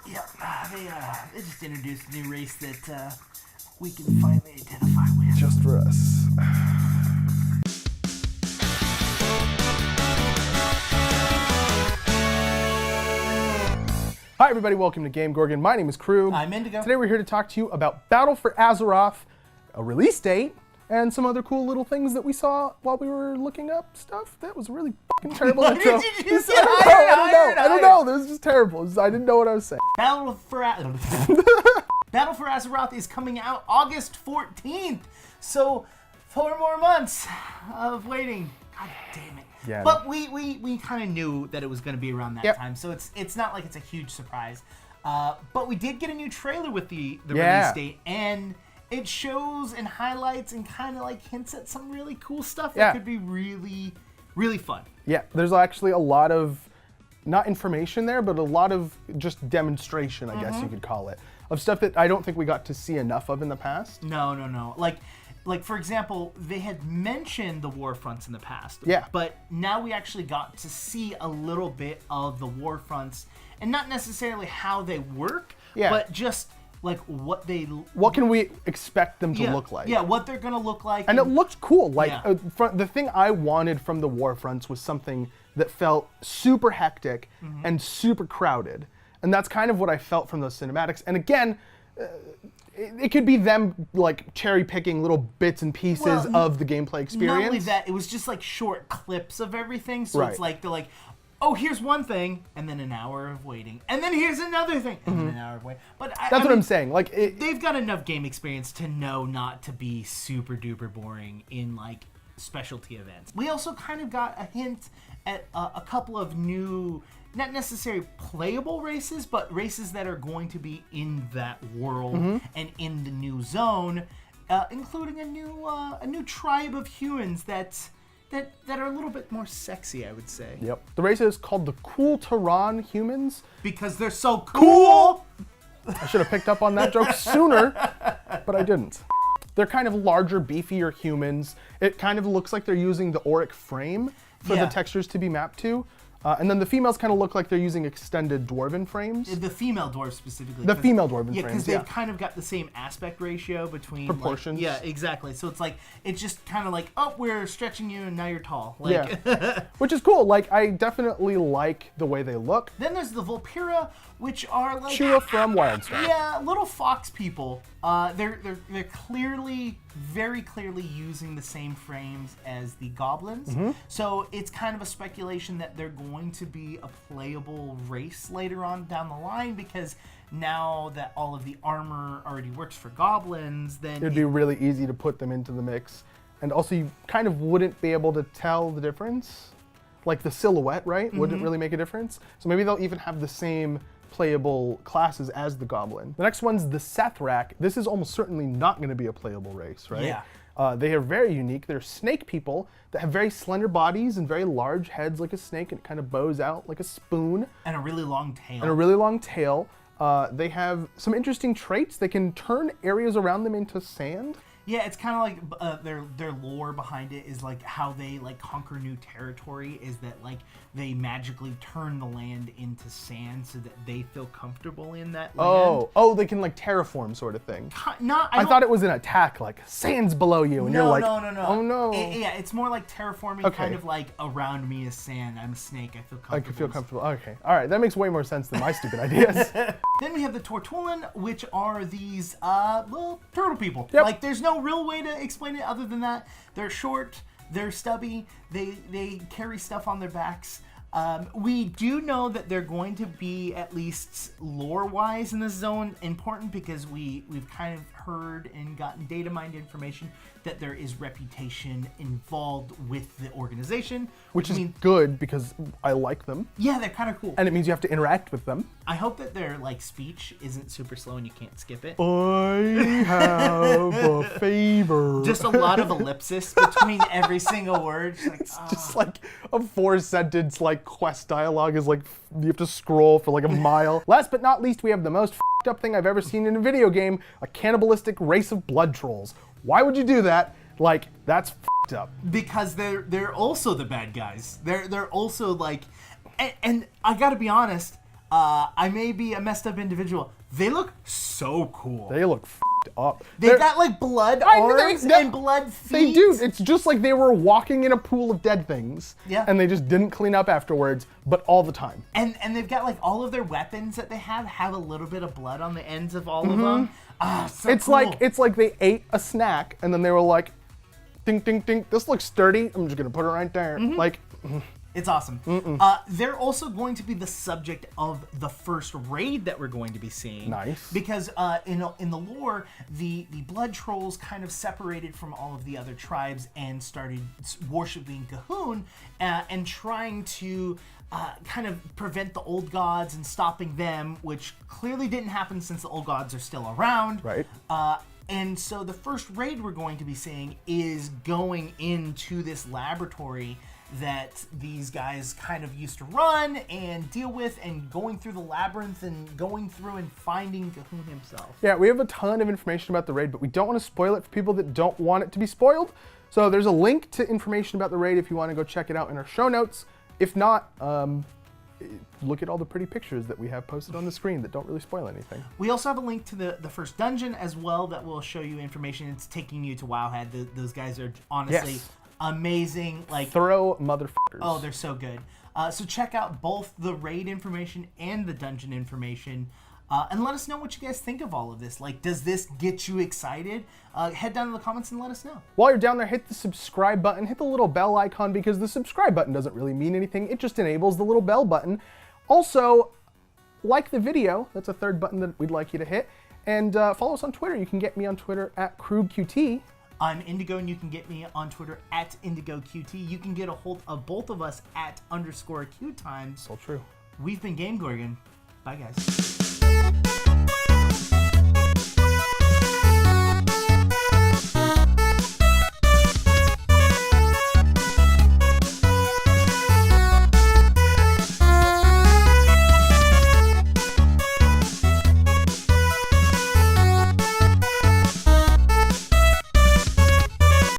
Yeah, they just introduced a new race that we can finally identify with. Just for us. Hi everybody, welcome to GameGorgon. My name is Crew. I'm Indigo. Today we're here to talk to you about Battle for Azeroth, a release date, and some other cool little things that we saw while we were looking up stuff. That was a really fucking terrible intro. What did you say? I don't know. That was just terrible. I didn't know what I was saying. Battle for Azeroth is coming out August 14th. So 4 more months of waiting. God damn it. Yeah, but we kind of knew that it was going to be around that time, so it's not like it's a huge surprise. But we did get a new trailer with the release date, and it shows and highlights and kind of like hints at some really cool stuff that could be really, really fun. Yeah, there's actually a lot of, not information there, but a lot of just demonstration, I guess you could call it, of stuff that I don't think we got to see enough of in the past. No. Like, for example, they had mentioned the war fronts in the past. Yeah. But now we actually got to see a little bit of the war fronts, and not necessarily how they work, but just like what can we expect them to look like? Yeah, what they're gonna look like. And it looked cool. Like the thing I wanted from the war fronts was something that felt super hectic and super crowded. And that's kind of what I felt from those cinematics. And again, it could be them like cherry picking little bits and pieces of the gameplay experience. Not only that, it was just like short clips of everything. So it's like they're like, oh, here's one thing, and then an hour of waiting, and then here's another thing, and then an hour of waiting. But that's what I'm saying. Like they've got enough game experience to know not to be super duper boring in like specialty events. We also kind of got a hint at a couple of new, not necessarily playable races, but races that are going to be in that world and in the new zone, including a new tribe of humans that are a little bit more sexy, I would say. Yep. The race is called the QueueTimes humans. Because they're so cool! I should have picked up on that joke sooner, but I didn't. They're kind of larger, beefier humans. It kind of looks like they're using the auric frame for the textures to be mapped to. And then the females kind of look like they're using extended dwarven frames. The female dwarves specifically. The female dwarven frames, because they've kind of got the same aspect ratio between proportions. Like, exactly. So it's like, it's just kind of like, oh, we're stretching you and now you're tall. Like, yeah, which is cool. Like, I definitely like the way they look. Then there's the Vulpera, which are like Chua from Wildstar. Yeah, little fox people. They're clearly, very clearly using the same frames as the goblins. So it's kind of a speculation that they're going to be a playable race later on down the line, because now that all of the armor already works for goblins, then it'd be really easy to put them into the mix. And also you kind of wouldn't be able to tell the difference. Like the silhouette, right? Wouldn't really make a difference. So maybe they'll even have the same playable classes as the goblin. The next one's the Sethrak. This is almost certainly not going to be a playable race, right? Yeah. They are very unique. They're snake people that have very slender bodies and very large heads like a snake, and it kind of bows out like a spoon. And a really long tail. They have some interesting traits. They can turn areas around them into sand. Yeah, it's kind of like their lore behind it is like how they like conquer new territory is that like they magically turn the land into sand so that they feel comfortable in that land. Oh, they can like terraform sort of thing. I thought it was an attack, like sand's below you, and you're like, no. Oh no. It's more like terraforming, kind of like around me is sand. I'm a snake. I feel comfortable. I can feel comfortable. Okay, all right, that makes way more sense than my stupid ideas. Then we have the Tortulin, which are these little turtle people. Yep. Like there's no real way to explain it other than that. They're short, they're stubby, they carry stuff on their backs. We do know that they're going to be, at least lore-wise in this zone, important because we've kind of heard and gotten data mined information that there is reputation involved with the organization. Which is good because I like them. Yeah, they're kind of cool. And it means you have to interact with them. I hope that their like speech isn't super slow and you can't skip it. I have a favor. Just a lot of ellipsis between every single word. It's just like a 4-sentence like quest dialogue is like you have to scroll for like a mile. Last but not least, we have the most f***ed up thing I've ever seen in a video game, a cannibalistic race of blood trolls. Why would you do that? Like, that's f***ed up. Because they're also the bad guys. They're also like, and I gotta be honest, I may be a messed up individual. They look so cool. They look f***ed up. They've got like blood arms and blood feet. They do. It's just like they were walking in a pool of dead things. Yeah. And they just didn't clean up afterwards, but all the time. And they've got like all of their weapons that they have a little bit of blood on the ends of all of them. So It's cool. it's like they ate a snack and then they were like, ding, ding, ding. This looks sturdy. I'm just gonna put it right there. Like. It's awesome. They're also going to be the subject of the first raid that we're going to be seeing. Nice. Because in the lore, the blood trolls kind of separated from all of the other tribes and started worshiping Cahoon and trying to kind of prevent the old gods and stopping them, which clearly didn't happen since the old gods are still around. Right. And so the first raid we're going to be seeing is going into this laboratory that these guys kind of used to run and deal with, and going through the labyrinth and going through and finding Cahoon himself. Yeah, we have a ton of information about the raid, but we don't want to spoil it for people that don't want it to be spoiled. So there's a link to information about the raid if you want to go check it out in our show notes. If not, look at all the pretty pictures that we have posted on the screen that don't really spoil anything. We also have a link to the first dungeon as well that will show you information. It's taking you to Wowhead. Those guys are honestly amazing. Like thorough motherfuckers. Oh, they're so good. So check out both the raid information and the dungeon information. And let us know what you guys think of all of this. Like, does this get you excited? Head down in the comments and let us know. While you're down there, hit the subscribe button, hit the little bell icon, because the subscribe button doesn't really mean anything. It just enables the little bell button. Also, like the video. That's a third button that we'd like you to hit. And follow us on Twitter. You can get me on Twitter at KruegQT. I'm Indigo, and you can get me on Twitter at IndigoQT. You can get a hold of both of us at _QueueTimes. So true. We've been GameGorgon. Bye, guys.